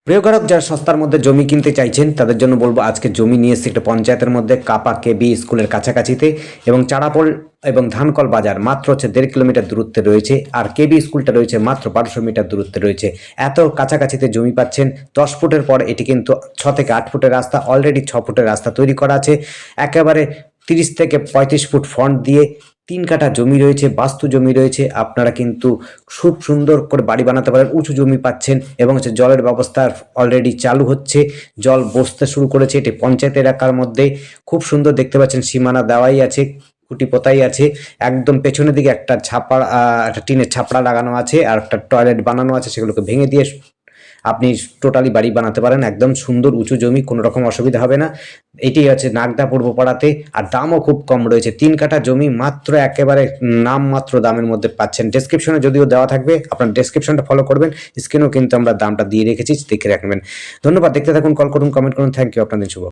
প্রিয় গ্রাহক, যারা সস্তার মধ্যে জমি কিনতে চাইছেন তাদের জন্য বলবো আজকে জমি নিয়ে এসেছি একটা পঞ্চায়েতের মধ্যে কাপা কেবি স্কুলের কাছাকাছিতে, এবং চাড়াপোল এবং ধানকল বাজার মাত্র হচ্ছে 1.5 কিলোমিটার দূরত্বে রয়েছে, আর কেবি স্কুলটা রয়েছে মাত্র 1200 মিটার দূরত্বে রয়েছে। এত কাছাকাছিতে জমি পাচ্ছেন। 10 ফুটের পর এটি কিন্তু 6 থেকে 8 ফুটের রাস্তা, অলরেডি 6 ফুটের রাস্তা তৈরি করা আছে। একেবারে 30 থেকে 35 ফুট ফ্রন্ট দিয়ে 3 কাঠা জমি রয়েছে, বাস্তু জমি রয়েছে। আপনারা কিন্তু খুব সুন্দর করে বাড়ি বানাতে পারেন, উঁচু জমি পাচ্ছেন, এবং হচ্ছে জলের ব্যবস্থা অলরেডি চালু হচ্ছে, জল বসতে শুরু করেছে। এটি পঞ্চায়েত এলাকার মধ্যে খুব সুন্দর দেখতে পাচ্ছেন, সীমানা দেওয়াই আছে, খুঁটি পোতাই আছে। একদম পেছনের দিকে একটা একটা টিনের ছাপড়া লাগানো আছে, আর একটা টয়লেট বানানো আছে, সেগুলোকে ভেঙে দিয়ে আপনি টোটালি বাড়ি বানাতে পারেন। একদম সুন্দর উঁচু জমি, কোনো রকম অসুবিধা হবে না। এটি হচ্ছে নাগদা পূর্বপাড়াতে, আর দামও খুব কম রয়েছে। 3 কাঠা জমি মাত্র একেবারে নামমাত্র দামের মধ্যে পাচ্ছেন। ডেসক্রিপশনে যদিও দেওয়া থাকবে, আপনার ডেসক্রিপশনটা ফলো করবেন, স্ক্রিনেও কিন্তু আমরা দামটা দিয়ে রেখেছি, দেখে রাখবেন। ধন্যবাদ, দেখতে থাকুন, কল করুন, কমেন্ট করুন। থ্যাংক ইউ, আপনাদের শুভ।